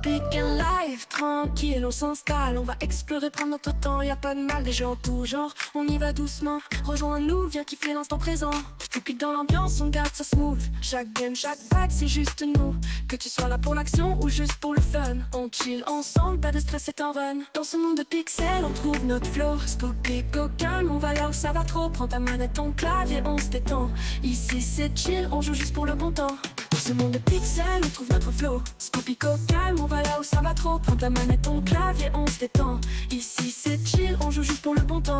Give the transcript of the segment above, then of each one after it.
Spoopy live, tranquille, on s'installe, on va explorer, prendre notre temps, y a pas de mal, des gens en tout genre, on y va doucement, rejoins-nous, viens kiffer l'instant présent. Spoopy dans l'ambiance, on garde ça smooth, chaque game, chaque vague, c'est juste nous. Que tu sois là pour l'action ou juste pour le fun, on chill ensemble, pas de stress, c'est en run. Dans ce monde de pixels, on trouve notre flow. Spoopy go calme, on va là où ça va trop. Prends ta manette, ton clavier, on se détend. Ici c'est chill, on joue juste pour le bon temps. Dans ce monde de pixels, on trouve notre flow. Spoopy go calme, on va là où ça va trop. Prends ta manette, ton clavier, on se détend. Ici c'est chill, on joue juste pour le bon temps.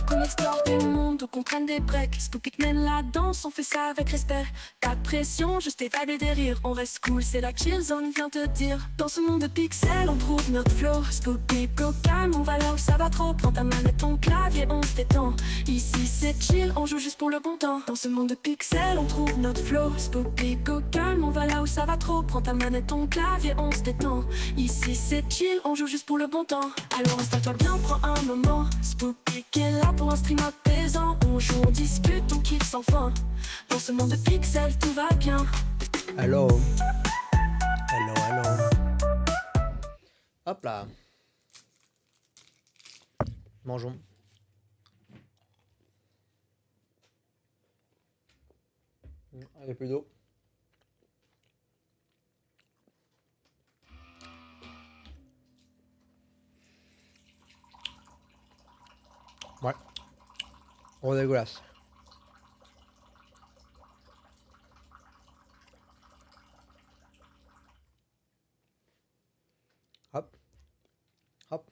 Qu'on explore des mondes ou qu'on prenne des breaks. Spoopy mène la danse, on fait ça avec respect. Pas de pression, juste des vibes et des rires. On reste cool, c'est la chill zone, viens te dire. Dans ce monde de pixels, on trouve notre flow. Spoopy go calme, on va là où ça va trop. Prends ta manette, ton clavier, on se détend. Ici c'est chill, on joue juste pour le bon temps. Dans ce monde de pixels, on trouve notre flow. Spoopy go calme, on va là où ça va trop. Prends ta manette, ton clavier, on se détend. Ici c'est chill, on joue juste pour le bon temps. Alors installe-toi bien, prends un moment. Spoopy est là pour un stream apaisant. On joue, on discute, on kiffe sans fin. Dans ce monde de pixels, tout va bien. Hello. Hello, hello. Hop là. Mangeons. Il y a plus d'eau. Ouais. On dégueulasse. Hop. Hop.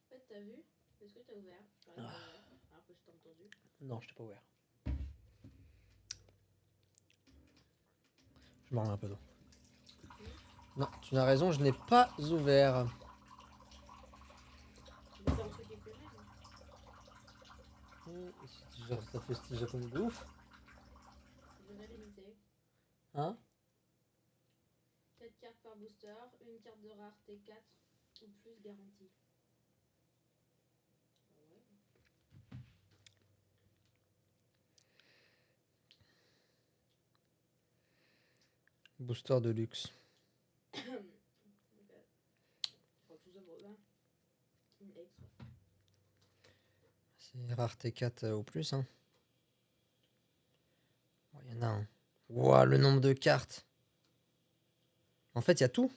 En fait, t'as vu? Est-ce que t'as ouvert? Enfin, Ah. alors que je t'ai entendu. Non, je t'ai pas ouvert. Je me remets un peu d'eau. Non, tu as raison, je n'ai pas ouvert. Mais c'est un truc qui fait mal. Ça fait style japonais de ouf. Je vais limiter. Hein? 4 cartes par booster, une carte de rareté 4 ou plus garantie. Ah ouais. Booster de luxe. Ok. Je crois que tout ça vaut 20. Une extra. C'est rareté 4 au plus, hein. Oh, y en a un. Ouah, le nombre de cartes. En fait, il y a tout.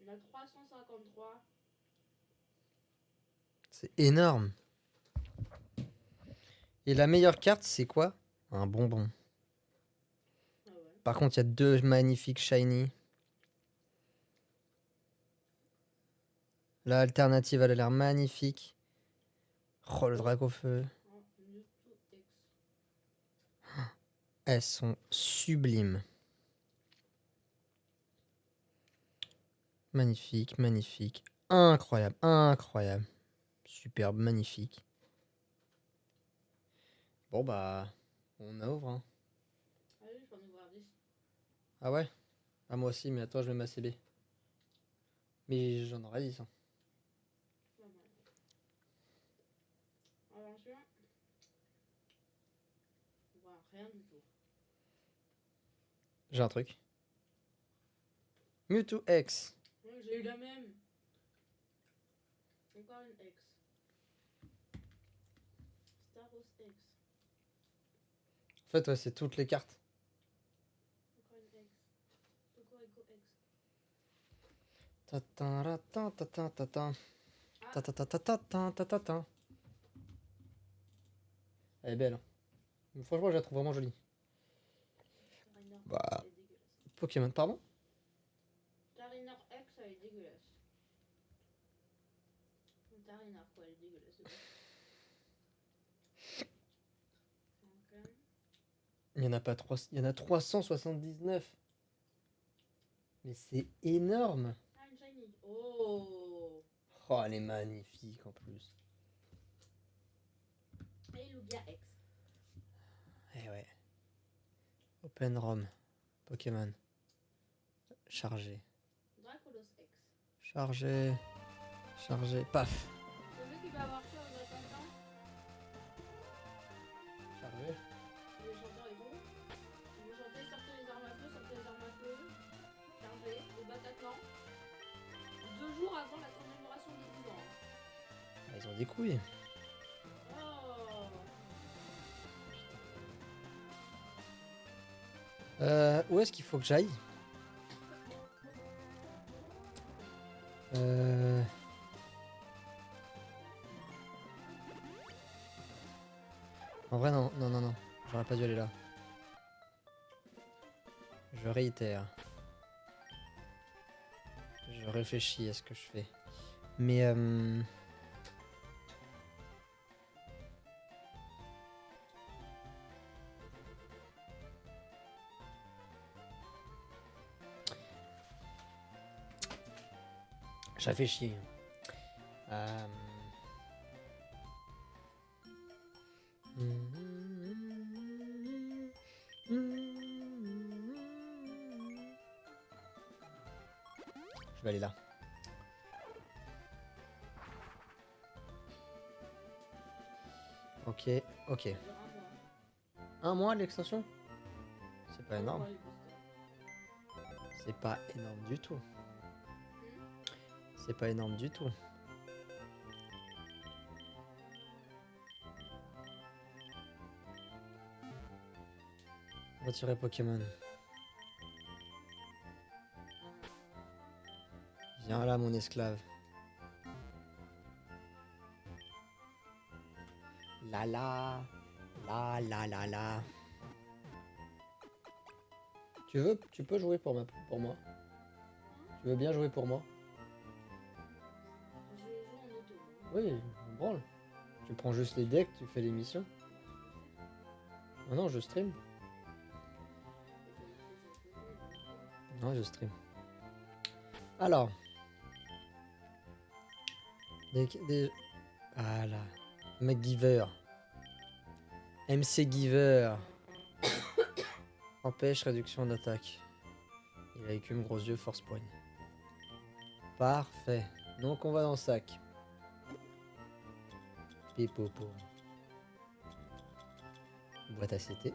On a 353. C'est énorme. Et la meilleure carte, c'est quoi? Un bonbon. Ah ouais. Par contre, il y a deux magnifiques shiny. L'alternative, elle a l'air magnifique. Oh, le Dracofeu. Oh, Mewtwo X. Elles sont sublimes. Magnifique, magnifique. Incroyable, incroyable. Superbe, magnifique. Bon, bah, on ouvre, hein. Ah oui, je peux en ouvrir 10. Ah ouais? Ah, moi aussi, mais attends, je vais m'assébler. Mais j'en aurais 10, hein. Pas mal. Attention. On voit rien du tout. J'ai un truc. Mewtwo X. Ouais, j'ai eu la même. Encore une X. Staros X. En fait, ouais, c'est toutes les cartes. Encore une X. Cocorico X. Tatin, tatin, tatin. Ah. Tatin. Elle est belle, hein. Franchement, je la trouve vraiment jolie. Tarinor Bah. X, elle est dégueulasse. Pokémon, pardon? Tarinor X, elle est dégueulasse. Tarinor, quoi, elle est dégueulasse. Ok. Il y en a pas 3... Il y en a 379. Mais c'est énorme. Ah, une shiny. Oh. Oh, elle est magnifique en plus. Et Lugia X. Eh ouais. Open ROM. Pokémon. Chargé. Dracolos X. Chargé. Chargé. Paf. Celui qui va avoir chaud avec un temps. Chargé. Les chanteurs et tout. Vous chantez sortez les armes à feu, sortez les armes à feu. Chargé. Le Bataclan. 2 jours avant la commémoration des 10 ans. Ah, ils ont des couilles. Oh. Où est-ce qu'il faut que j'aille? En vrai, non, non, non, non. J'aurais pas dû aller là. Je réitère. Je réfléchis à ce que je fais. Mais je réfléchis. Je vais aller là. Ok, ok. Ça dure 1 mois. 1 mois l'extension? C'est pas 1 énorme. mois, les boosters. C'est pas énorme du tout. Hmm. C'est pas énorme du tout. Retirer Pokémon. Viens là, mon esclave. La la. La la la la. Tu peux jouer pour moi. Tu veux bien jouer pour moi? Je joue en auto. Oui, on branle. Tu prends juste les decks, tu fais l'émission. Oh non, je stream. Non, je stream. Alors. Voilà. McGiver. MC Giver. Empêche réduction d'attaque. Il a écume, gros yeux, force poigne. Parfait. Donc on va dans le sac. Pipopo. Boîte à CT.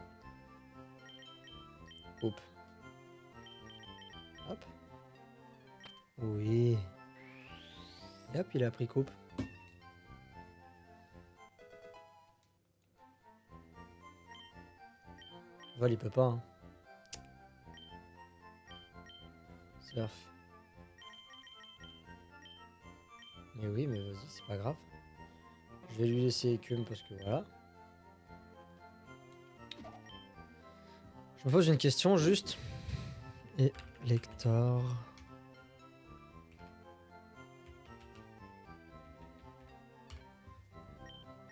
Hop. Hop. Oui. Et hop, il a pris coupe. Vol, il peut pas. Hein. Surf. Mais oui, mais vas-y, c'est pas grave. Je vais lui laisser écume parce que voilà. Je me pose une question juste. Et Lector.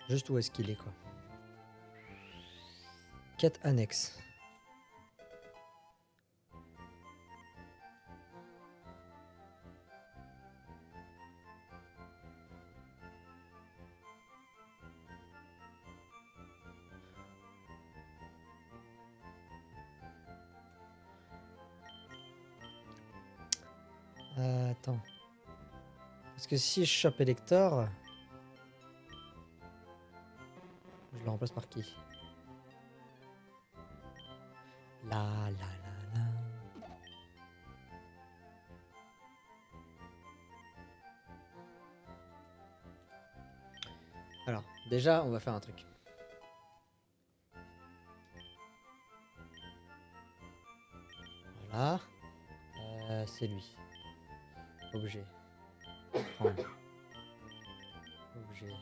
Juste où est-ce qu'il est, quoi. Quête annexe. Attends. Parce que si je chope Elector, je le remplace par qui? La la la la. Alors, déjà, on va faire un truc. Voilà. C'est lui. Objet. Prendre. Objet.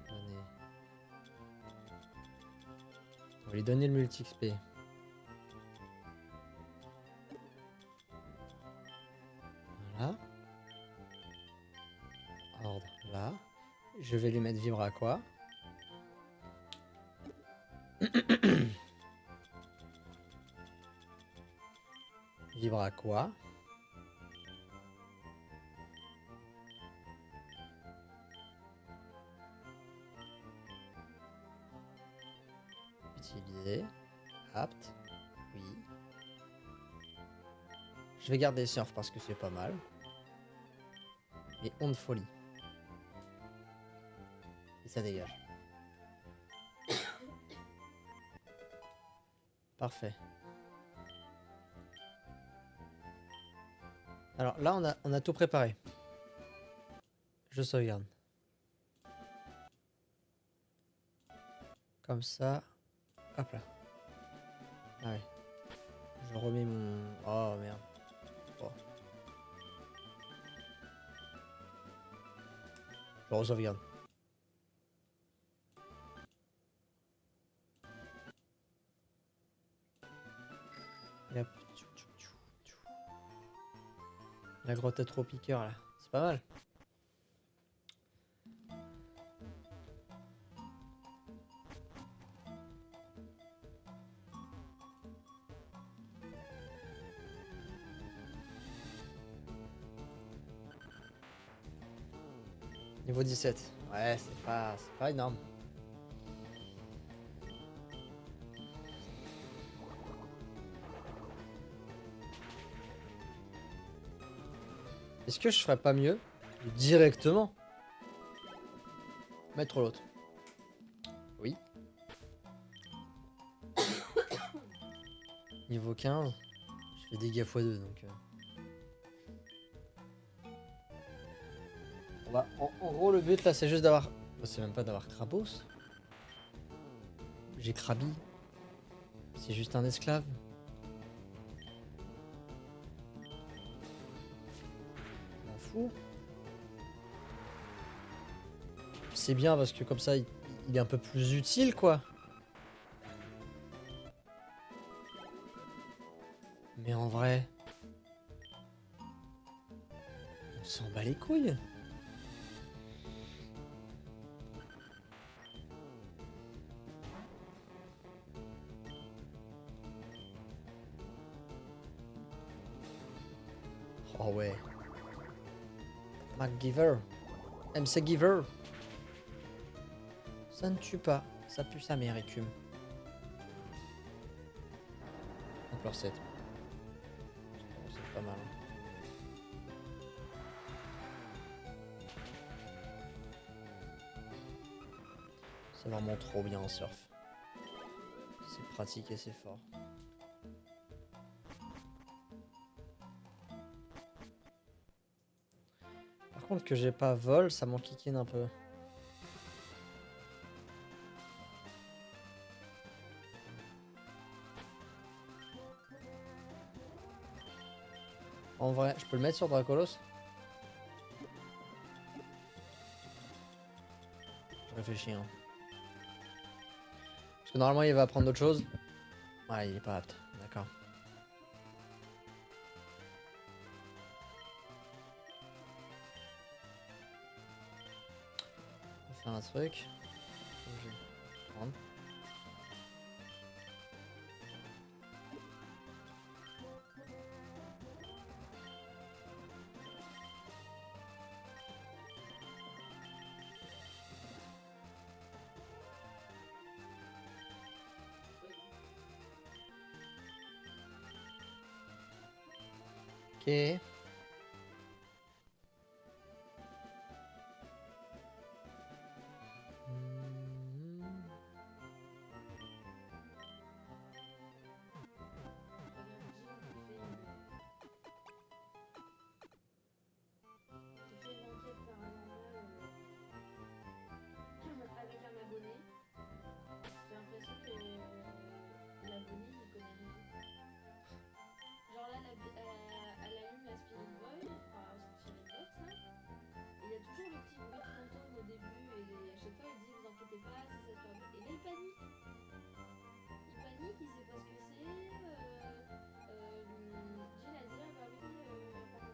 Donner. On va lui donner le multi-XP. Voilà. Ordre, là. Je vais lui mettre Vivre à quoi? Vivre à quoi? Utiliser. Apte. Oui. Je vais garder surf parce que c'est pas mal. Mais onde folie. Et ça dégage. Parfait. Alors là, on a tout préparé. Je sauvegarde. Comme ça. Hop là. Ah ouais. Je remets mon... Oh merde. Oh. Je re-sauvegarde. Et hop. La grotte à trop piqueur là. C'est pas mal. Niveau 17. Ouais, c'est pas énorme. Est-ce que je ferais pas mieux de directement mettre l'autre? Oui. Niveau 15. Je fais dégâts x2 donc... En gros, le but là, c'est juste d'avoir... C'est même pas d'avoir Krabos. J'ai Krabi. C'est juste un esclave. Je m'en fous. C'est bien parce que comme ça, il est un peu plus utile, quoi. Mais en vrai... On s'en bat les couilles. Oh ouais. MacGyver. MC Giver. Ça ne tue pas. Ça pue sa mère, écume. Encore 7. C'est pas mal. C'est vraiment trop bien en surf. C'est pratique et c'est fort. Par contre que j'ai pas vol, ça m'enquiquine un peu. En vrai, je peux le mettre sur Dracolos? Je réfléchis, hein. Parce que normalement il va apprendre d'autres choses. Ouais, il est pas apte, d'accord. On va faire un truc. Je vais prendre. Ok. Avec un abonné, j'ai l'impression que l'abonné il connaît rien. Genre là, elle allume la Spirit Boy, enfin Spirit Box là, et il y a toujours le petit bruit de fantôme au début, et à chaque fois elle dit vous inquiétez pas, si ça se passe. Et là il panique. Il panique, il sait pas ce que c'est. Jill a dit ah bah oui,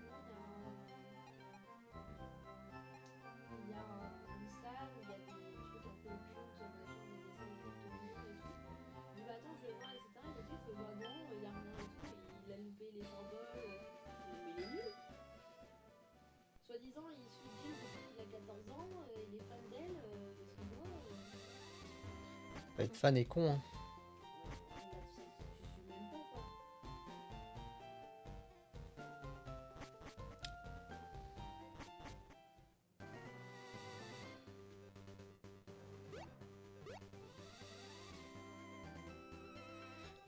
apparemment il y a une salle où il y a des trucs un peu occultes, machin, des dessins de cryptomites et tout. Il dit bah attends, je vais voir, etc. Il a dit, il fait bah non, il y a rien et tout. Et il a loupé les symboles. Mais il est nul. Soi-disant, il suit Jill depuis qu'il a 14 ans, il est fan d'elle, excuse-moi. Être fan est con, hein. Tu suis même pas quoi.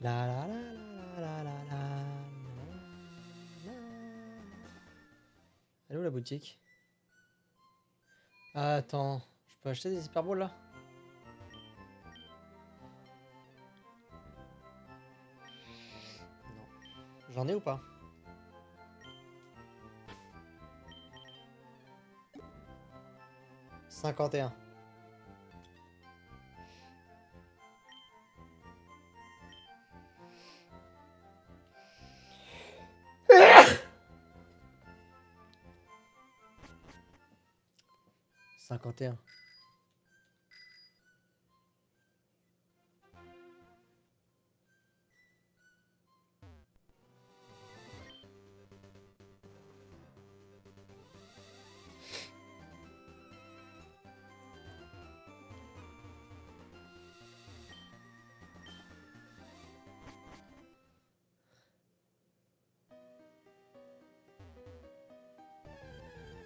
La la la la la la la la. Elle est où la boutique? Ah, attends, je peux acheter des hyperboles là? Non. J'en ai ou pas? « 51. » « 51. »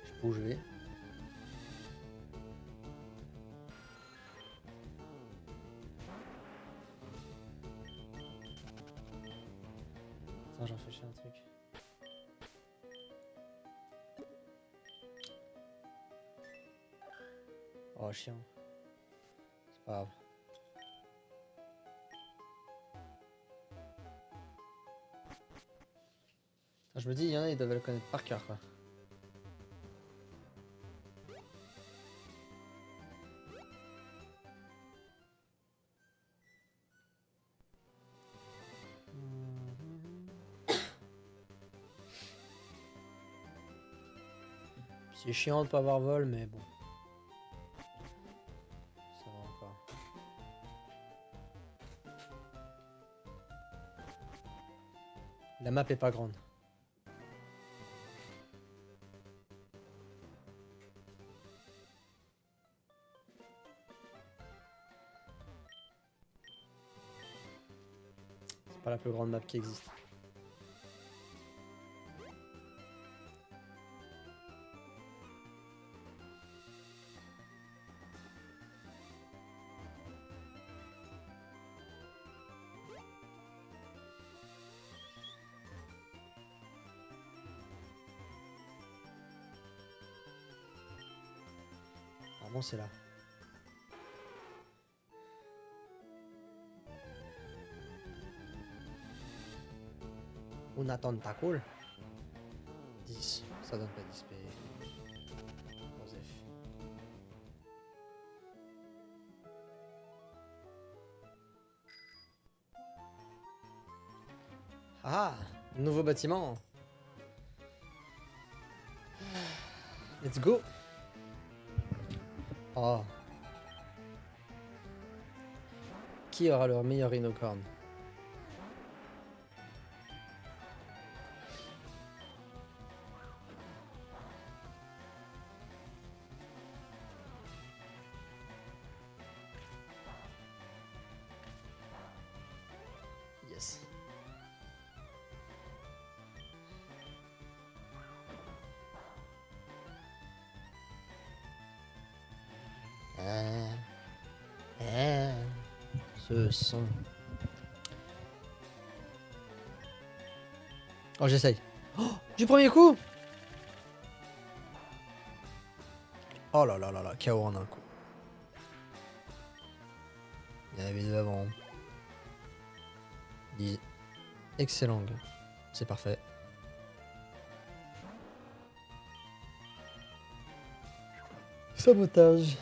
Je sais pas où je vais. Attends, j'en fais chier un truc. Oh, chiant. C'est pas grave. Ah, je me dis, il y en a, ils doivent le connaître par cœur, quoi. C'est chiant de pas avoir vol, mais bon. Ça va encore. La map est pas grande. C'est pas la plus grande map qui existe. Ah bon, c'est là. Una tentacle. 10. Ça donne pas 10 P. Joseph. Ah, nouveau bâtiment. Let's go. Oh. Qui aura leur meilleur rhinocorne? Yes. Ce son. Oh, j'essaye. Oh, du premier coup. Oh là là là là, KO en un coup. Il y en avait deux avant. 10. Excellent. C'est parfait. Sabotage.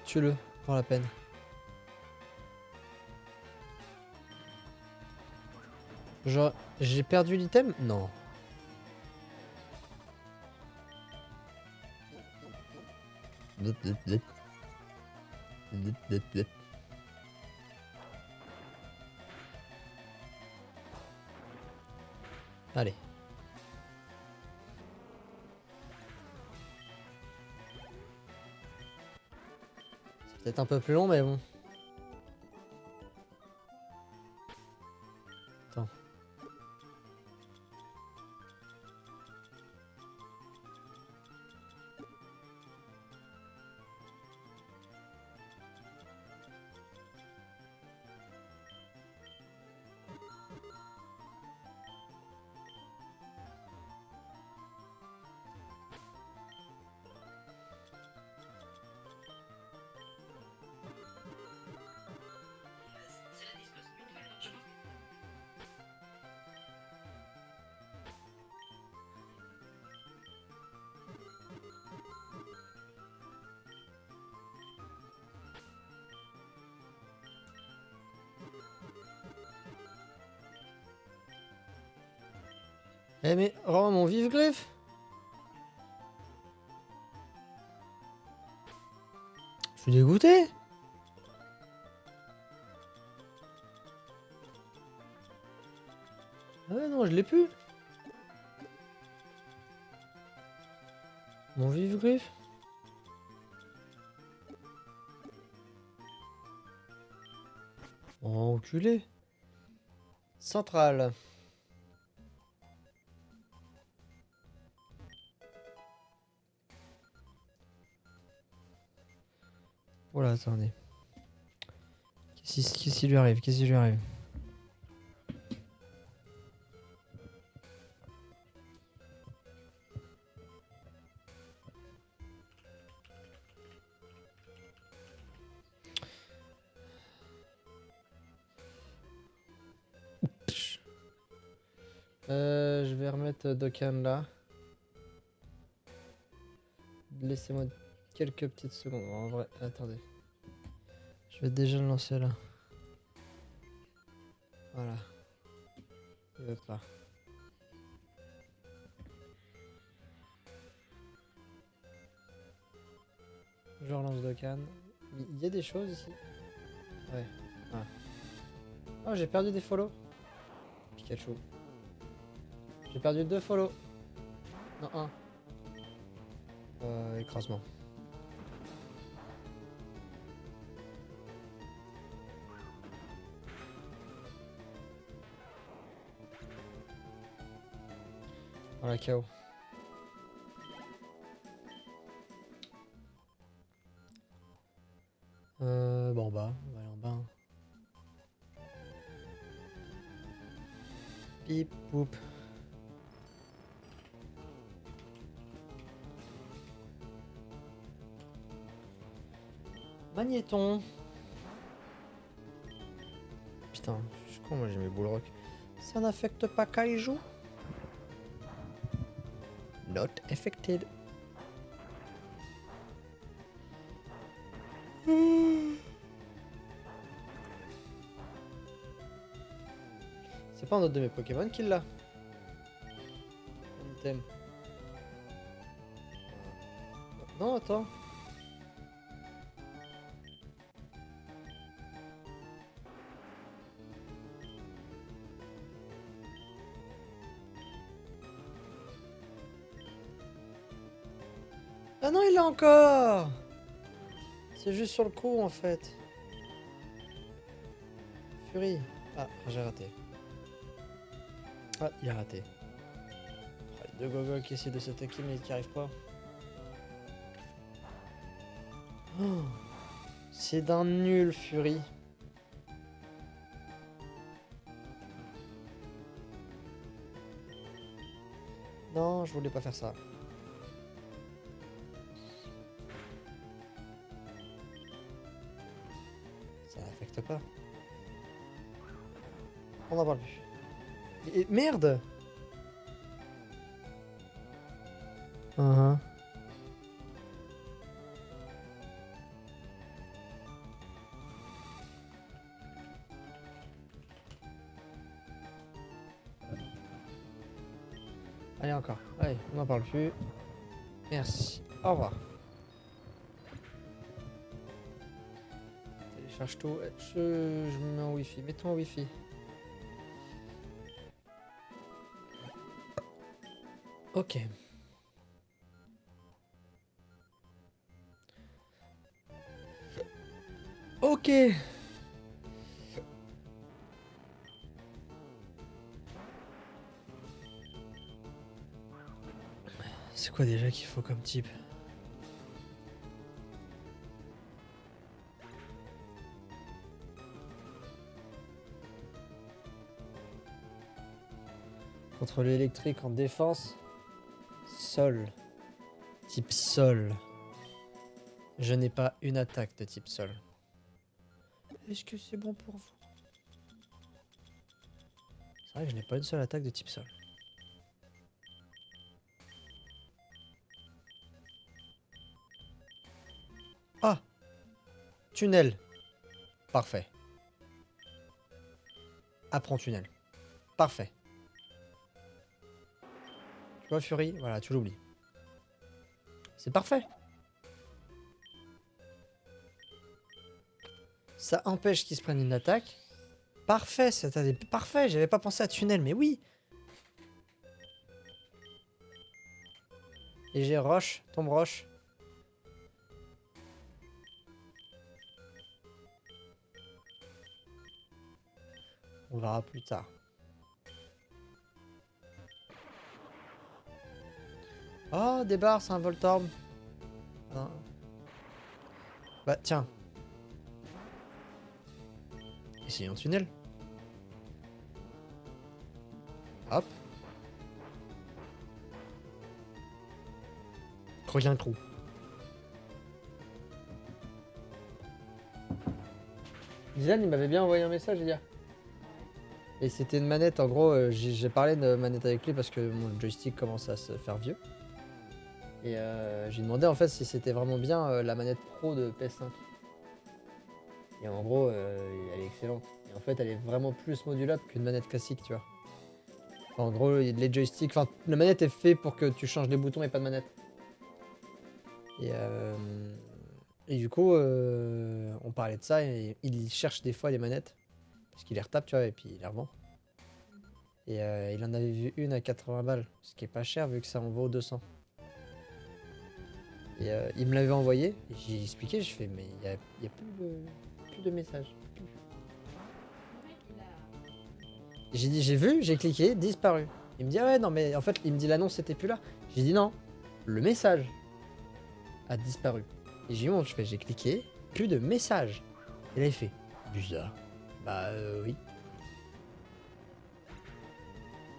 Tue-le, pour la peine. Genre, j'ai perdu l'item? Non. Allez. C'est peut-être un peu plus long, mais bon. Attends. Eh mais, rends mon vif-griffe. Je suis dégoûté. Ah ouais, non, je l'ai plus. Mon vif-griffe. Oh, enculé. Centrale. Voilà, attendez. Qu'est-ce qui lui arrive? Qu'est-ce qui lui arrive? Je vais remettre Dokkan là. Laissez-moi quelques petites secondes. En vrai, attendez. Je vais déjà le lancer là. Voilà. Il veut pas. Je relance Dokkan. Il y a des choses ici. Ouais. Ah. Oh, j'ai perdu des follow. Pikachu. J'ai perdu 2 follow. Non, 1. Écrasement. Voilà, KO. Bon, bah, on va aller en bas. Pip, poup. Magnéton. Putain, je suis con, moi j'ai mes boules rock. Ça n'affecte pas Kaiju? Not affected. C'est pas un autre de mes Pokémon qui l'a. Un item. Non, attends. Ah non, il l'a encore. C'est juste sur le coup en fait. Fury. Ah, j'ai raté. Ah, il a raté. Ah, deux Gogol qui essaient de s'attaquer mais qui arrivent pas. Oh, c'est d'un nul, Fury. Non, je voulais pas faire ça. Ça n'affecte pas. On n'en parle plus. Merde! Allez, encore. Allez, on n'en parle plus. Merci. Au revoir. Télécharge tout. Je me mets en wifi. Mets-toi en wifi. Ok. Ok. C'est quoi déjà qu'il faut comme type? Contre l'électrique en défense. Sol. Type sol. Je n'ai pas une attaque de type sol. Est-ce que c'est bon pour vous? C'est vrai que je n'ai pas une seule attaque de type sol. Ah! Tunnel. Parfait. Apprends tunnel. Parfait. Tu vois, Fury, voilà, tu l'oublies. C'est parfait. Ça empêche qu'ils se prennent une attaque. Parfait, c'était parfait. J'avais pas pensé à tunnel, mais oui. Et j'ai roche, tombe roche. On verra plus tard. Oh, des barres, c'est un Voltorb. Non. Bah, tiens. Essayons tunnel. Hop. Croquez un trou. Dylan, il m'avait bien envoyé un message hier. Et c'était une manette, en gros, j'ai parlé de manette avec lui parce que mon joystick commence à se faire vieux. Et j'ai demandé en fait si c'était vraiment bien la manette pro de PS5. Et en gros, elle est excellente. Et en fait, elle est vraiment plus modulable qu'une manette classique, tu vois. Enfin, en gros, les joysticks, enfin, la manette est faite pour que tu changes les boutons et pas de manette. Et du coup, on parlait de ça et il cherche des fois des manettes. Parce qu'il les retape, tu vois, et puis il les revend. Et il en avait vu une à 80 balles, ce qui est pas cher vu que ça en vaut 200. Et il me l'avait envoyé, et j'ai expliqué, je fais, mais il y a plus de messages. J'ai dit, j'ai vu, j'ai cliqué, disparu. Il me dit, ah ouais, non, mais en fait, il me dit l'annonce était plus là. J'ai dit, non, le message a disparu. Et j'ai montré, je fais, j'ai cliqué, plus de messages. Et là, il fait, bizarre. Bah, oui.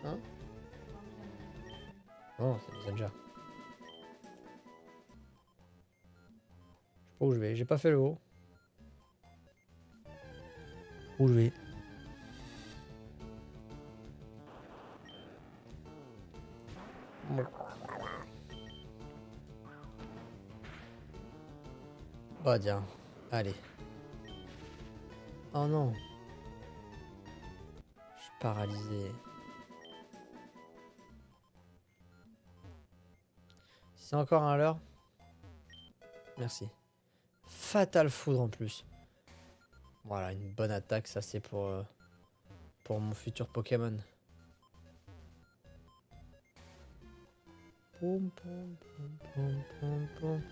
Hein? Non, c'est Messenger. Je sais pas où je vais, j'ai pas fait le haut. Où je vais? Bah tiens, allez. Oh non. Je suis paralysé. C'est encore un leurre. Merci. Fatal Foudre en plus. Voilà, une bonne attaque, ça c'est pour mon futur Pokémon. Poum, poum, poum, poum, poum, poum.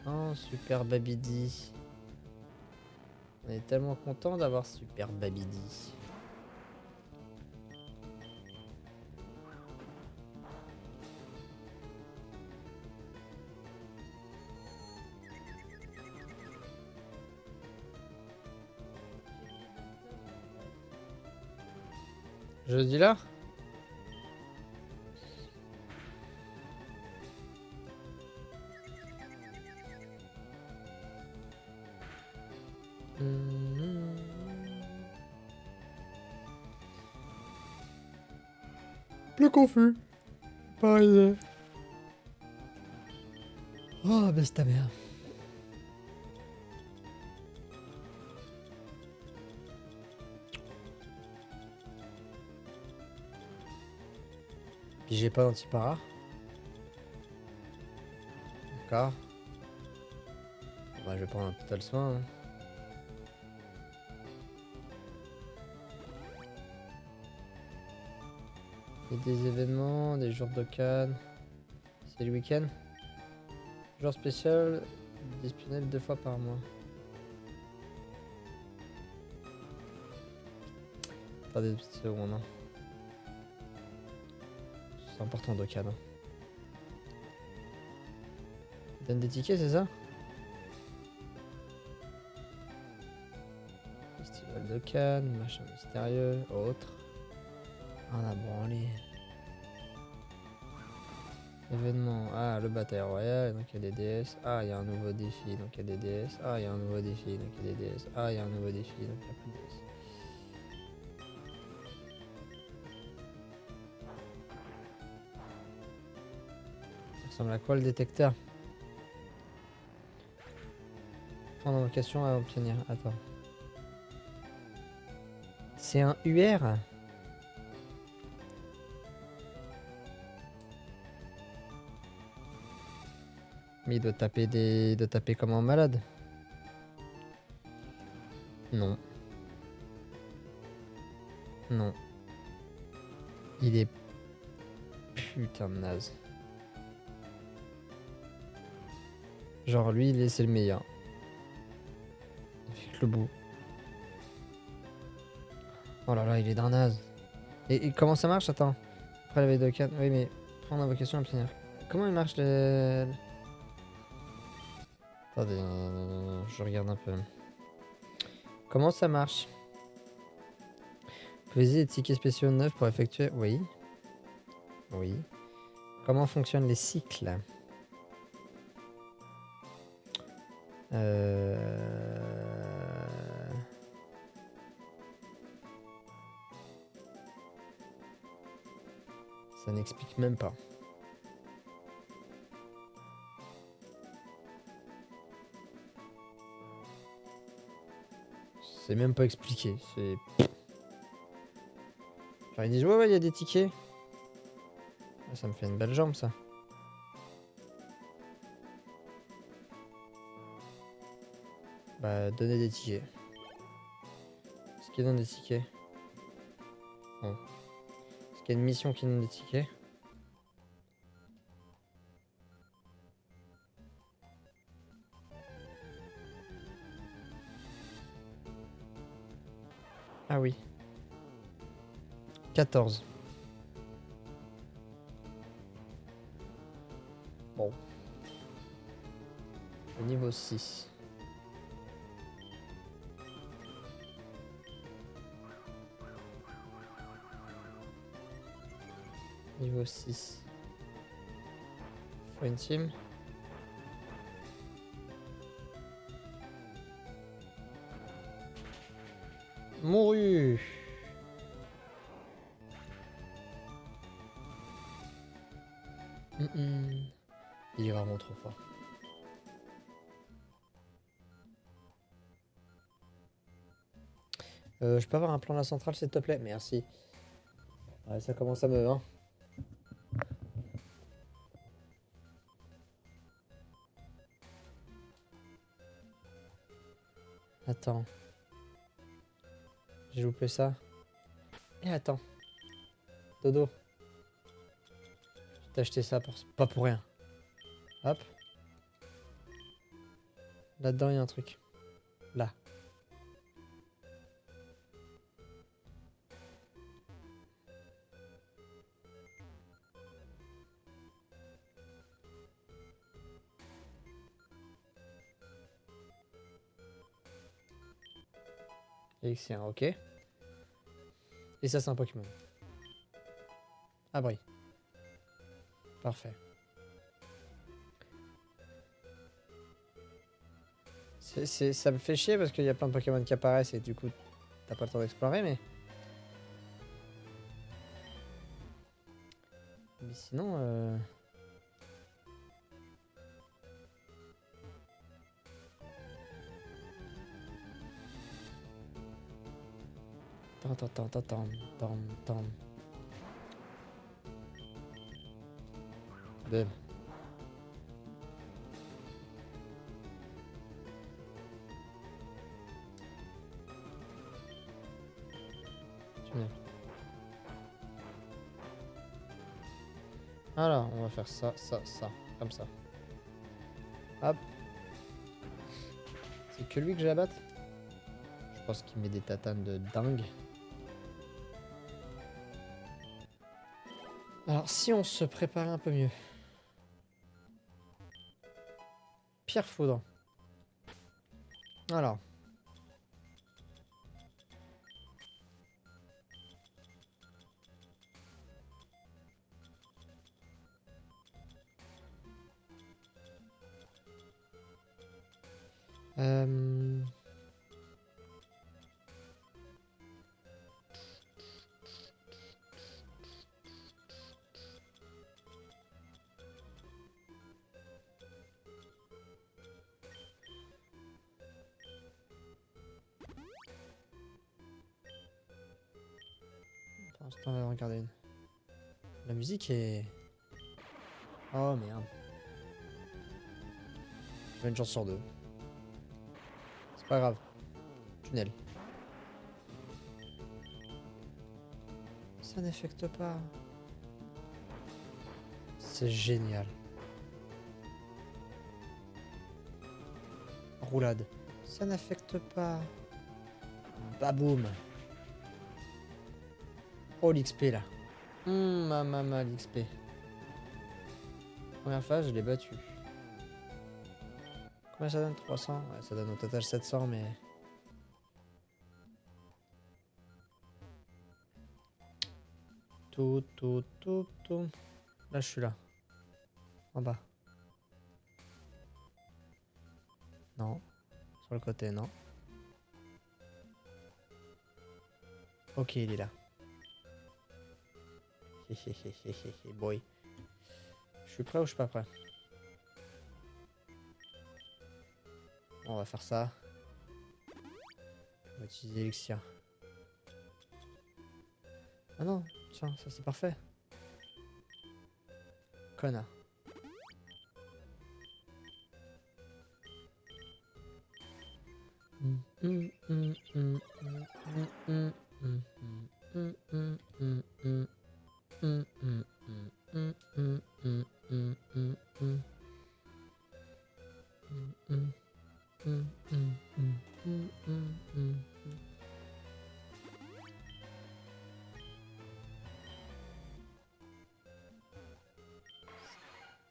Oh, Super Babidi. On est tellement content d'avoir Super Babidi. Jeudi là? Plus confus. Pareil. Oh, baisse ta mère. Puis j'ai pas d'antipara. D'accord. Bah, je vais prendre un total soin. Hein. Et des événements, des jours de Cannes. C'est le week-end. Jour spécial, disponible 2 fois par mois. Attendez 2 petites secondes. Hein. C'est important de Cannes. Hein. Donne des tickets, c'est ça? Festival de Cannes, machin mystérieux, autre. Ah, branlé. Événement. Ah, le bataille royale, donc il y a des DS. Ah, il y a un nouveau défi, donc il y a des DS. Ah, il y a un nouveau défi, donc il y a des DS. Ah, il y a un nouveau défi, donc il n'y a plus de DS. Ça ressemble à quoi le détecteur? Prendre en location à obtenir. Attends. C'est un UR? Mais il doit taper des... Il doit taper comme un malade. Non. Non. Il est... Putain de naze. Genre lui, c'est le meilleur. Il fait que le bout. Oh là là, il est d'un naze. Et comment ça marche? Attends. Après la Dokkan. Oui, mais prendre l'invocation obtenir. Comment il marche le... Attendez, je regarde un peu. Comment ça marche? Poser des tickets spéciaux neufs pour effectuer... Oui. Oui. Comment fonctionnent les cycles? Ça n'explique même pas. C'est même pas expliqué. C'est... Genre ils disent ouais, il y a des tickets. Ça me fait une belle jambe ça. Bah donner des tickets. Est-ce qu'il donne des tickets? Non. Est-ce qu'il y a une mission qui donne des tickets? Ah oui. 14. Bon. Au niveau 6. Niveau 6. Faut une team. Mouru. Il est vraiment trop fort. Je peux avoir un plan de la centrale s'il te plaît? Merci. Ouais, ça commence à me... Hein. Attends. J'ai loupé ça. Et attends. Dodo. J'ai acheté ça pour... pas pour rien. Hop. Là-dedans, il y a un truc. Là. Elixir, ok. Et ça, c'est un Pokémon. Abri. Parfait. Ça me fait chier parce qu'il y a plein de Pokémon qui apparaissent et du coup, t'as pas le temps d'explorer, mais... Mais sinon... Attends. Belle. Alors, on va faire ça, comme ça. Hop. C'est que lui que j'ai à battre? Je pense qu'il met des tatanes de dingue. Alors, si on se préparait un peu mieux. Pierre foudre. Alors. Pour l'instant, on va regarder une. La musique est... Oh merde. J'ai une chance sur deux. C'est pas grave. Tunnel. Ça n'affecte pas. C'est génial. Roulade. Ça n'affecte pas. Baboum. Oh l'XP là. Maman l'XP. Première phase, je l'ai battu. Combien ça donne? 300? Ouais, ça donne au total 700, mais... Tout. Là, je suis là. En bas. Non. Sur le côté, non. Ok, il est là. Boy. Je suis prêt ou je suis pas prêt? On va faire ça. On va utiliser l'élixir. Ah non, tiens, ça c'est parfait. Connard.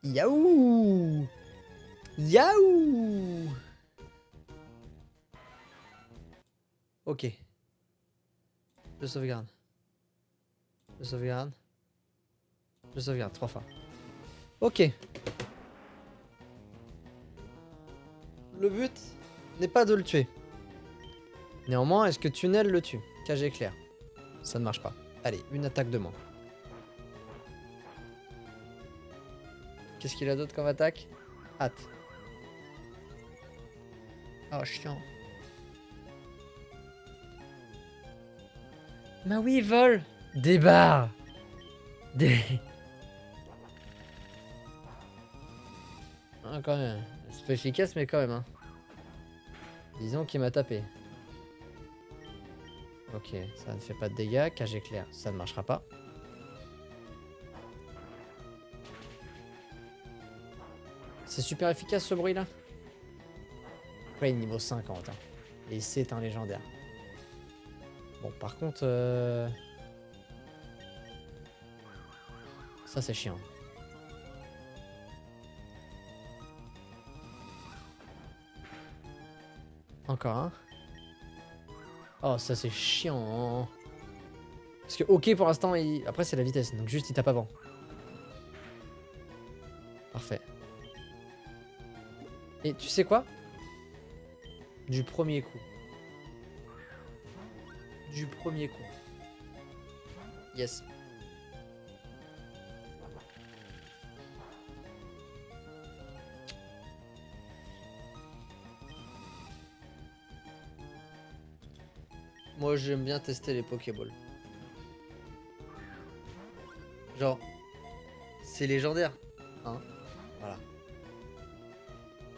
Yaouh! Yaouh! Ok. Je sauvegarde. Je sauvegarde. Je sauvegarde 3 fois. Ok. Le but n'est pas de le tuer. Néanmoins, est-ce que Tunnel le tue? Cage éclair. Ça ne marche pas. Allez, une attaque de moins. Qu'est-ce qu'il a d'autre comme attaque? Hâte. Oh, chiant. Bah oui, il vole. Des barres. Des... Ah, quand même. C'est pas efficace, mais quand même. Hein. Disons qu'il m'a tapé. Ok, ça ne fait pas de dégâts. Cage éclair, ça ne marchera pas. C'est super efficace ce bruit là. Après, il est niveau 50. Hein. Et c'est un légendaire. Bon, par contre... Ça, c'est chiant. Encore un. Oh, ça, c'est chiant. Parce que, ok, pour l'instant, il... après, c'est la vitesse. Donc, juste, il tape avant. Parfait. Et tu sais quoi? Du premier coup. Du premier coup. Yes. Moi, j'aime bien tester les Pokéballs. Genre, c'est légendaire. Hein? Voilà.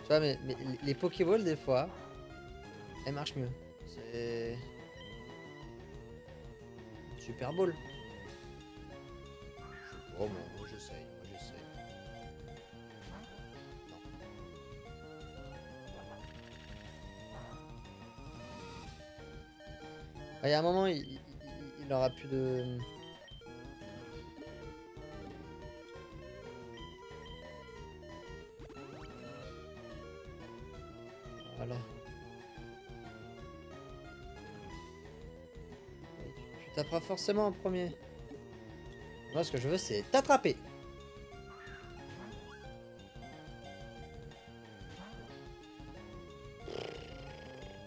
Tu vois, mais les Pokéballs, des fois, elles marchent mieux. C'est... Super Ball. Oh, moi j'essaye, Il y a un moment, il aura plus de... Voilà. Tu taperas forcément en premier. Moi, ce que je veux, c'est t'attraper.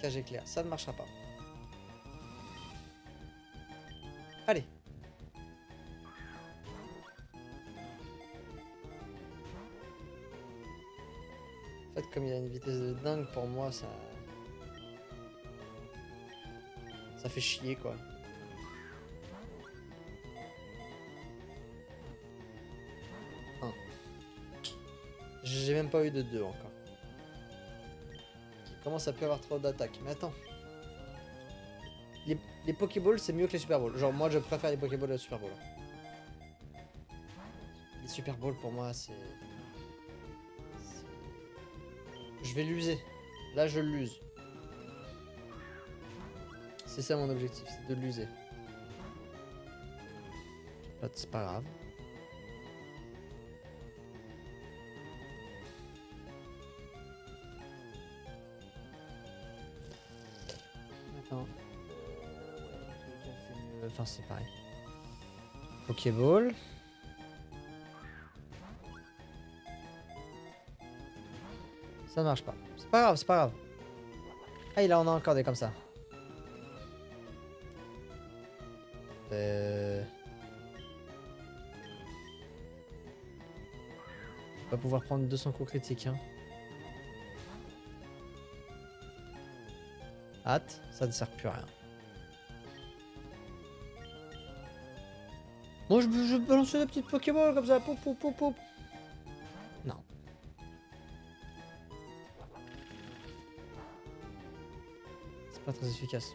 Cage éclair, ça ne marchera pas. Allez. En fait, comme il a une vitesse de dingue, pour moi, ça fait chier, quoi. J'ai même pas eu de 2 encore. Comment ça peut avoir trop d'attaques? Mais attends. Les Pokéballs, c'est mieux que les Super Balls. Genre, moi, je préfère les Pokéballs aux Super Balls. Les Super Balls, pour moi, c'est... Je vais l'user. Là, je l'use. C'est ça mon objectif, c'est de l'user. C'est pas grave. Attends. Enfin, c'est pareil. Pokéball. Ça ne marche pas. C'est pas grave, c'est pas grave. Ah, il en a encore des comme ça. On va pouvoir prendre 200 coups critiques. Hein. Hâte, ça ne sert plus à rien. Moi, je balance des petites Pokéball comme ça. Poup, poup, poup, poup. Non. C'est pas très efficace.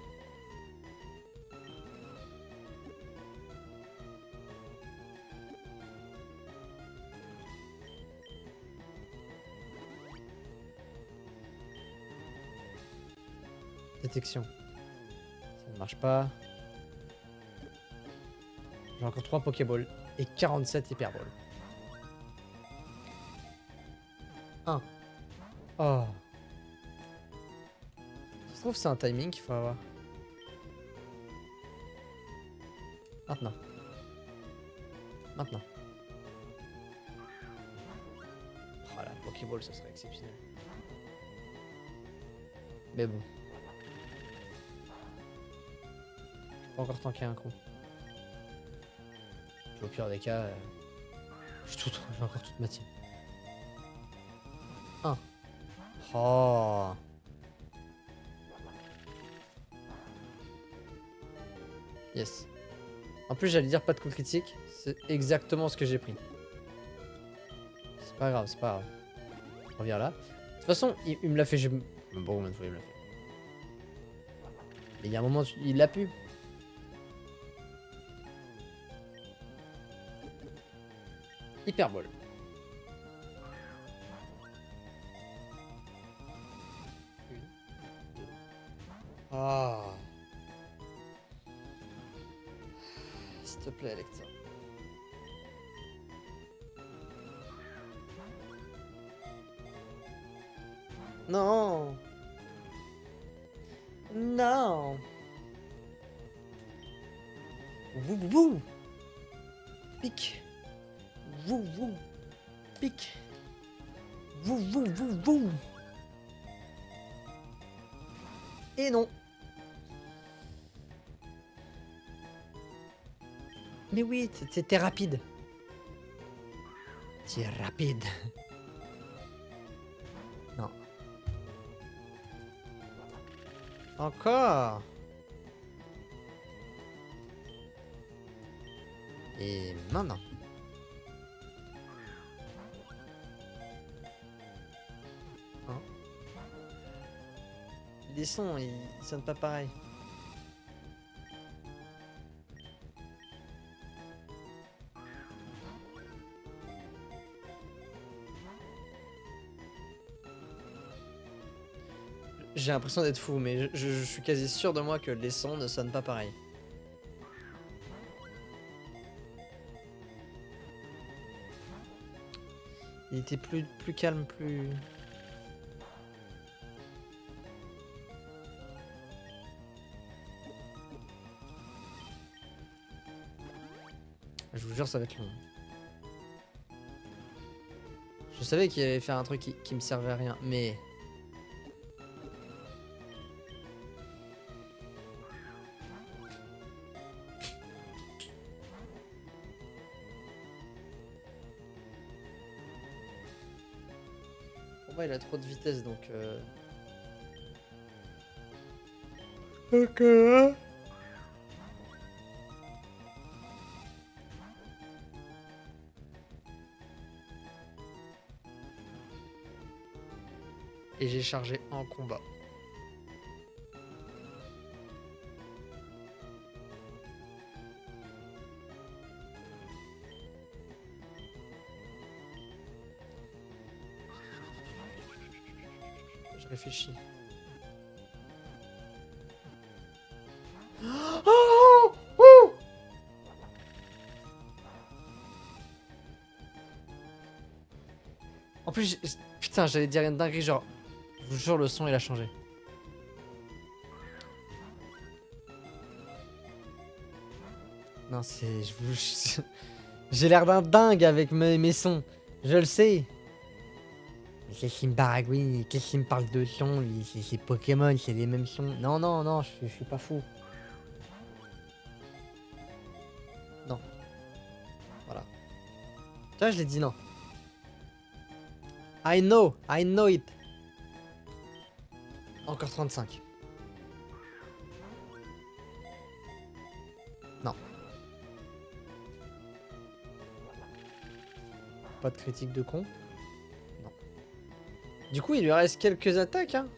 Détection. Ça ne marche pas. J'ai encore 3 Pokéballs et 47 Hyperballs. 1. Oh. Je trouve que c'est un timing qu'il faut avoir. Maintenant. Maintenant. Oh la Pokéball, ça serait exceptionnel. Mais bon. Je peux encore tanker un coup. Au pire des cas, j'ai encore toute ma team. 1. Oh. Yes. En plus, j'allais dire pas de coup critique. C'est exactement ce que j'ai pris. C'est pas grave, c'est pas grave. Je reviens là. De toute façon, il me l'a fait. Bon, même fois, il me l'a fait. Mais il y a un moment, il l'a pu. Hyperball. Ah. S'il te plaît, Electa. Non. Non. Bouh bouh bouh. Pique. Vou vou. Pique. Vou vou vou vou. Et non. Mais oui, t'es rapide. T'es rapide. Non. Encore. Et maintenant. Hein? Les sons, ils sonnent pas pareil. J'ai l'impression d'être fou, mais je suis quasi sûr de moi que les sons ne sonnent pas pareil. Il était plus calme, plus... Je vous jure, ça va être long. Je savais qu'il allait faire un truc qui me servait à rien, mais... Pour moi, il a trop de vitesse, donc... Ok. Et j'ai chargé en combat. je réfléchis. Oh oh en plus, putain, j'allais dire une dinguerie, genre, je vous jure, le son il a changé. Non, c'est. J'ai l'air d'un dingue avec mes sons. Je le sais. Qu'est-ce qu'il me baragouine? Qu'est-ce qu'il me parle de son, lui? C'est Pokémon, c'est les mêmes sons. Non, non, non, je suis pas fou. Non. Voilà. Ça, je l'ai dit non. I know it. Encore 35. Non. Pas de critique de con. Non. Du coup, il lui reste quelques attaques, hein.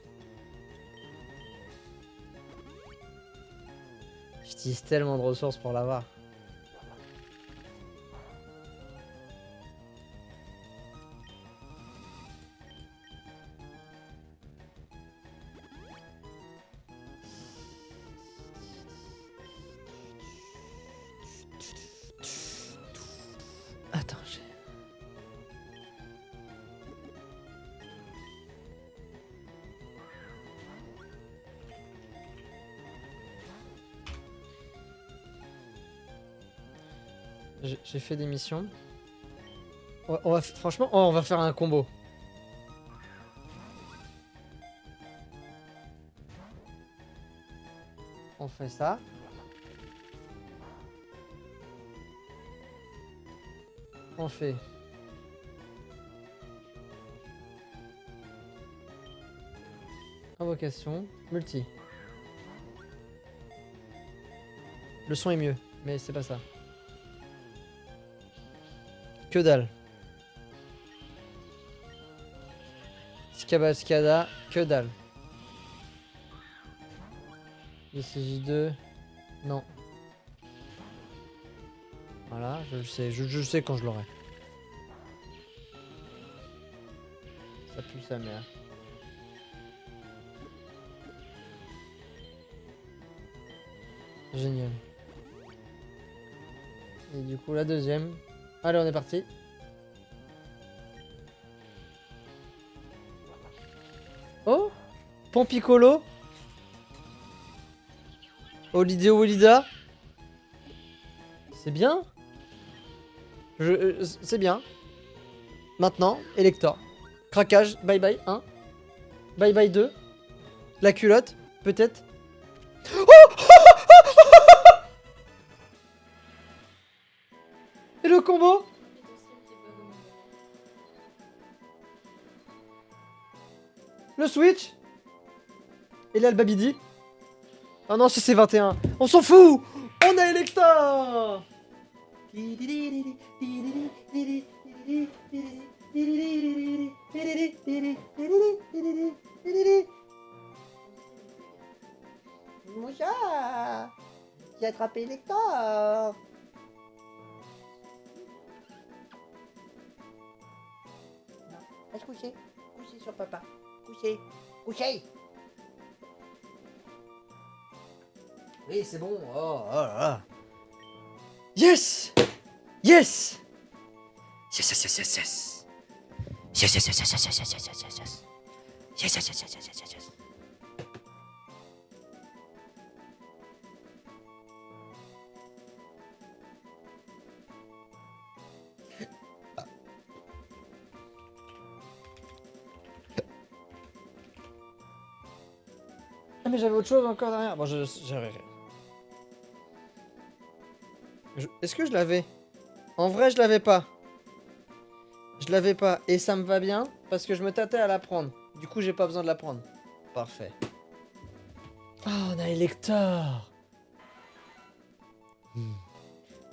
J'utilise tellement de ressources pour l'avoir. Attends, j'ai fait des missions. Franchement, on va faire un combo. On fait ça. On fait. Invocation. Multi. Le son est mieux, mais c'est pas ça. Que dalle. Scada, que dalle. DCJ2. Non. Voilà, je le sais, je sais quand je l'aurai. Ça pue sa mère. Génial. Et du coup, la deuxième. Allez, on est parti. Oh, Pompicolo. Olideo Olida. C'est bien. C'est bien. Maintenant, Elector. Craquage, bye bye 1. Bye bye 2. La culotte, peut-être. Et le combo. Le switch. Et là le Babidi. Oh non, c'est 21. On s'en fout. On a Elector. Mon chat. J'ai attrapé Elector. Reste couché. Couché sur papa. Couché. Couché. Oui, c'est bon. Oh, oh là. Yes. Yes. Yes, yes, yes, yes, yes. Yes, yes, yes, yes, yes, yes, yes, yes, yes, yes. Yes, yes, yes, yes, yes, yes, yes. Ah mais j'avais autre chose encore derrière. Bon, j'avais rien. Est-ce que je l'avais? En vrai, je l'avais pas. Je l'avais pas. Et ça me va bien parce que je me tâtais à la prendre. Du coup, j'ai pas besoin de la prendre. Parfait. Oh, on a Elector.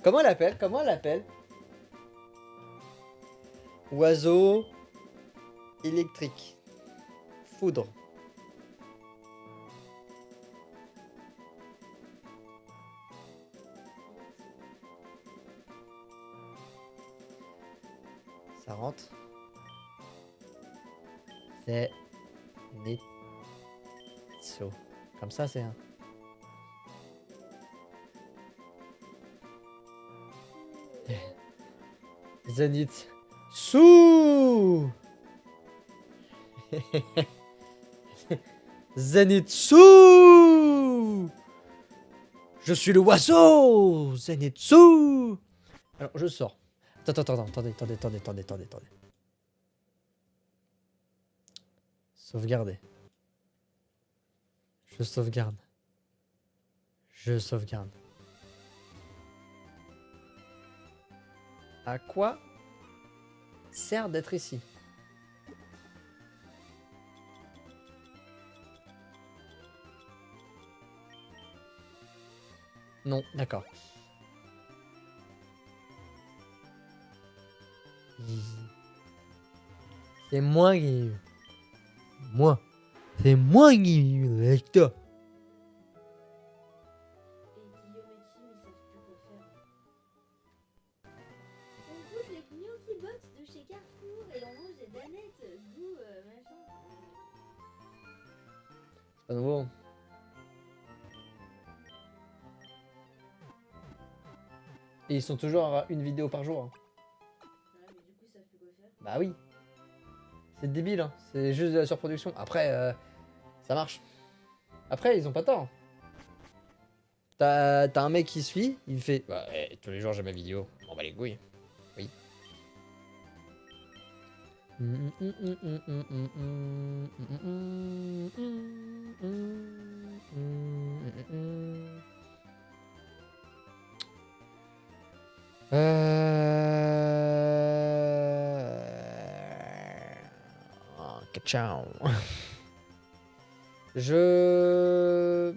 Comment elle appelle? Comment elle appelle? Oiseau électrique. Foudre. Ça rentre. C'est Zenitsu. Comme ça, c'est un. Zenitsu. Zenitsu. Je suis le oiseau. Zenitsu. Alors, je sors. Attendez. Sauvegarder. Je sauvegarde. Je sauvegarde. À quoi sert d'être ici? Non, d'accord. C'est moi qui... Moi. C'est moi qui... Lecteur. Et Guillaume et Kim, ils savent plus quoi faire. On goûte les gnocchi box de chez Carrefour et on mange des danettes goût machin. C'est pas nouveau. Et ils sont toujours à une vidéo par jour. Hein. Ouais, mais du coup, ils savent plus quoi faire. Bah oui. C'est débile, hein. C'est juste de la surproduction. Après, ça marche. Après, ils ont pas tort. T'as un mec qui suit, il fait... Bah, tous les jours j'ai ma vidéo. On va les couilles. Oui. Ciao. Je...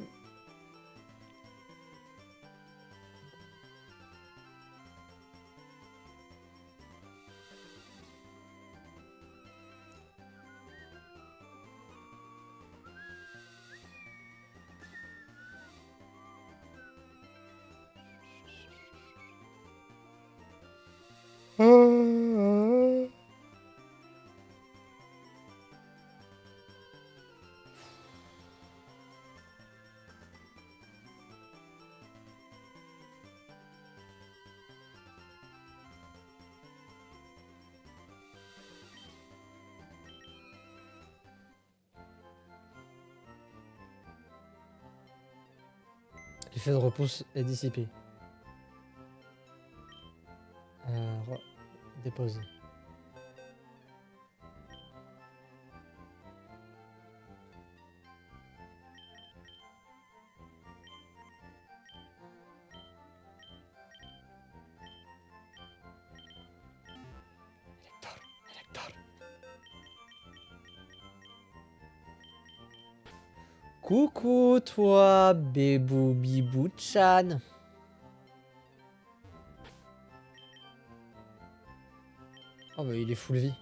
L'effet de repousse est dissipé. Déposer. Électeur. Coucou toi, Bébou Bibou-chan. Oh bah il est full vie.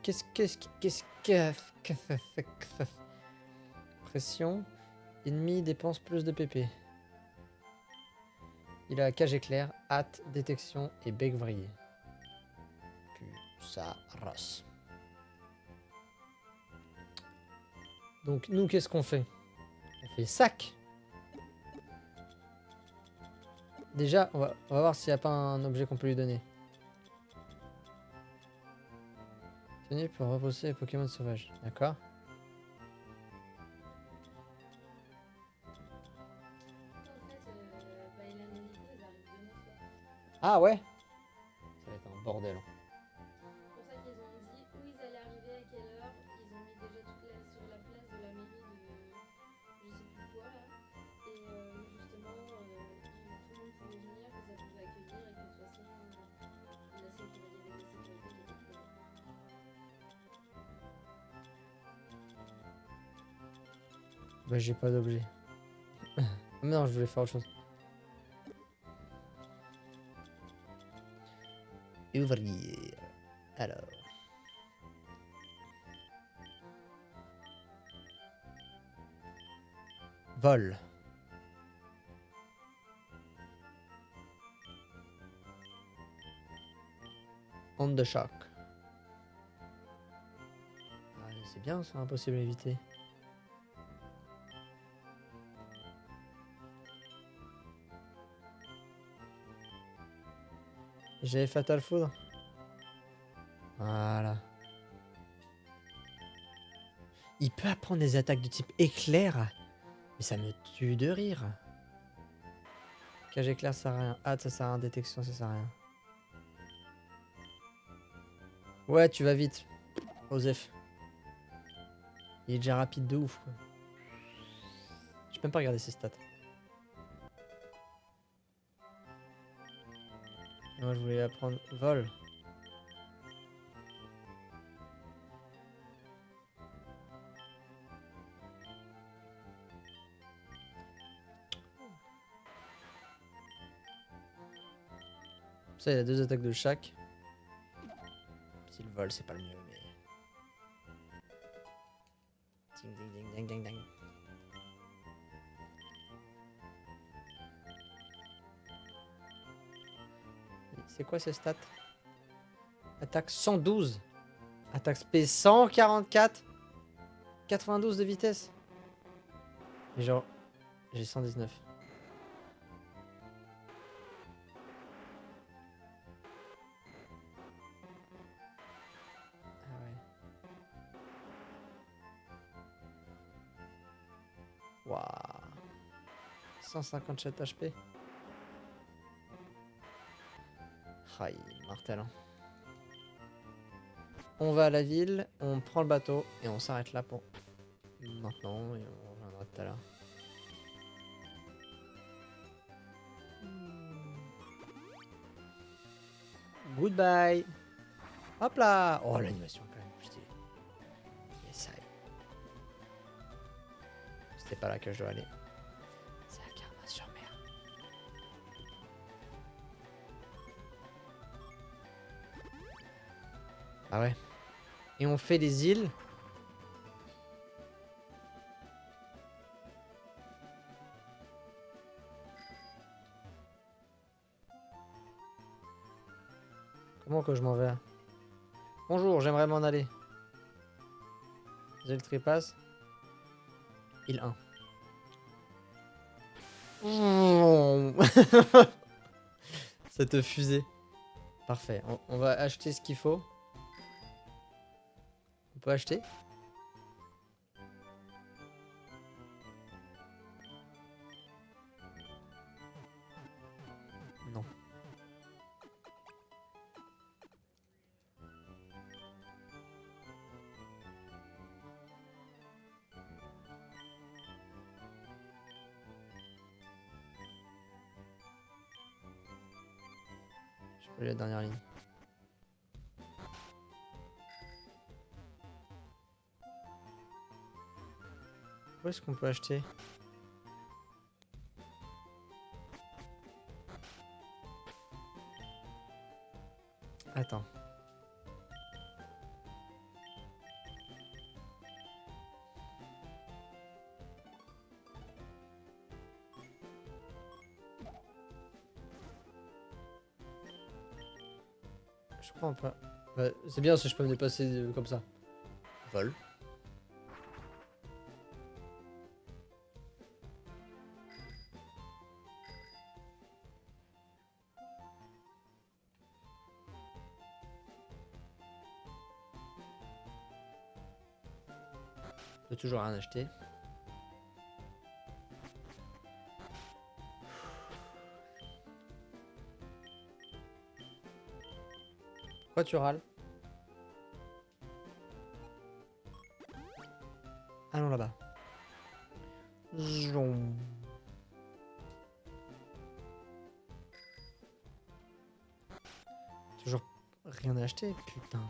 Qu'est-ce que... Pression. Ennemi dépense plus de PP. Il a cage éclair, hâte, détection et bec vrillé. Puis ça race. Donc nous qu'est-ce qu'on fait? On fait sac. Déjà on va voir s'il n'y a pas un objet qu'on peut lui donner. Tenez pour repousser les Pokémon sauvages. D'accord. En fait, bah, il a un hélico, ils arrivent demain soir. Ah ouais. Ça va être un bordel. C'est pour ça qu'ils ont dit où ils allaient arriver, à quelle heure. Ils ont mis déjà toute sur la place de la mairie de je sais plus quoi là. Et justement, tout le monde pouvait venir, que ça pouvait accueillir et que de toute façon, la sécurité, il y avait des sécurités qui étaient plus là. Bah j'ai pas d'objet. Mais non, je voulais faire autre chose. Ouvrier. Alors. Vol. Onde de choc. Ah, c'est C'est bien, c'est impossible à éviter. J'ai Fatal Foudre. Voilà. Il peut apprendre des attaques de type éclair. Mais ça me tue de rire. Cage éclair, ça sert à rien. Ah, ça sert à rien. Détection, ça sert à rien. Ouais, tu vas vite. Osef. Il est déjà rapide de ouf, quoi. Je peux même pas regarder ses stats. Moi, je voulais apprendre vol. Ça, il a 2 attaques de chaque. Si le vol, c'est pas le mieux, mais. Ding ding ding ding ding ding. C'est quoi ces stats? Attaque 112. Attaque SP 144. 92 de vitesse. Et genre, j'ai 119. Ah ouais. Waouh. 157 HP. Ah, il est mortel. Hein. On va à la ville, on prend le bateau et on s'arrête là pour maintenant et on reviendra tout à l'heure. Goodbye. Hop là. Oh, l'animation quand même. Putain. Mais ça. C'était pas là que je dois aller. C'est à Carmin-sur-Mer. Ah ouais. Et on fait des îles. Comment que je m'en vais? Bonjour, j'aimerais m'en aller. J'ai le trépasse. Île 1. Cette fusée. Parfait. On va acheter ce qu'il faut. On peut acheter? Non. Je peux aller à la dernière ligne. Où est-ce qu'on peut acheter? Attends. Je crois pas. Bah, c'est bien si je peux me dépasser comme ça. Vol. Je peux toujours rien acheter. Pourquoi tu râles? Allons là-bas. Zoom. Toujours rien à acheter, putain.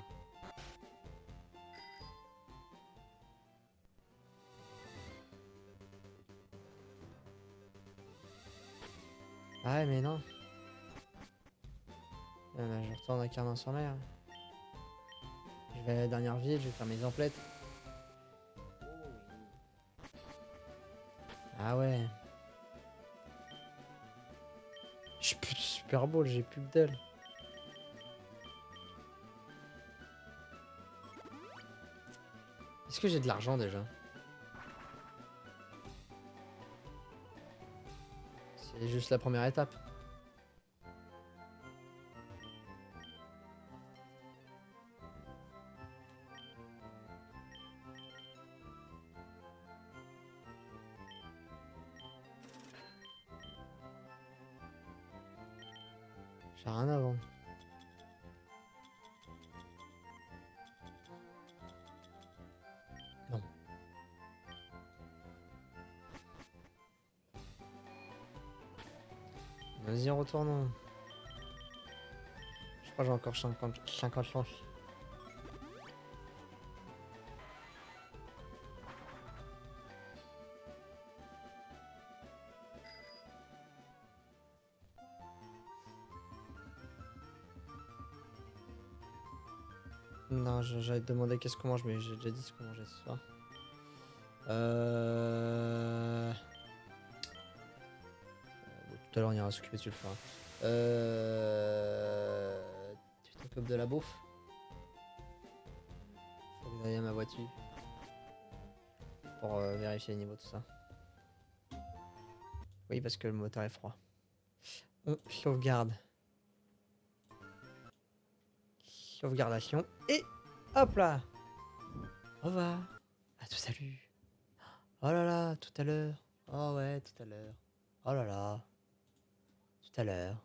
Ah ouais, mais non. Bah, je retourne à Carmin-sur-Mer. Je vais à la dernière ville, je vais faire mes emplettes. Ah ouais. Je suis plus de Super Bowl, j'ai plus que dalle. Est-ce que j'ai de l'argent déjà? C'est juste la première étape. J'ai rien à vendre. Non. Vas-y, retournons. Je crois que j'ai encore 50 chances. Non, j'allais te demander qu'est-ce qu'on mange, mais j'ai déjà dit ce qu'on mangeait ce soir. Bon, tout à l'heure, on ira s'occuper dessus le fera. Tu t'occupes de la bouffe? Faut que j'aille à ma voiture. Pour vérifier le niveau de tout ça. Oui, parce que le moteur est froid. On sauvegarde. Sauvegardation. Et hop là. Au revoir. À tout salut. Oh là là, tout à l'heure. Oh ouais, tout à l'heure. Oh là là. Tout à l'heure.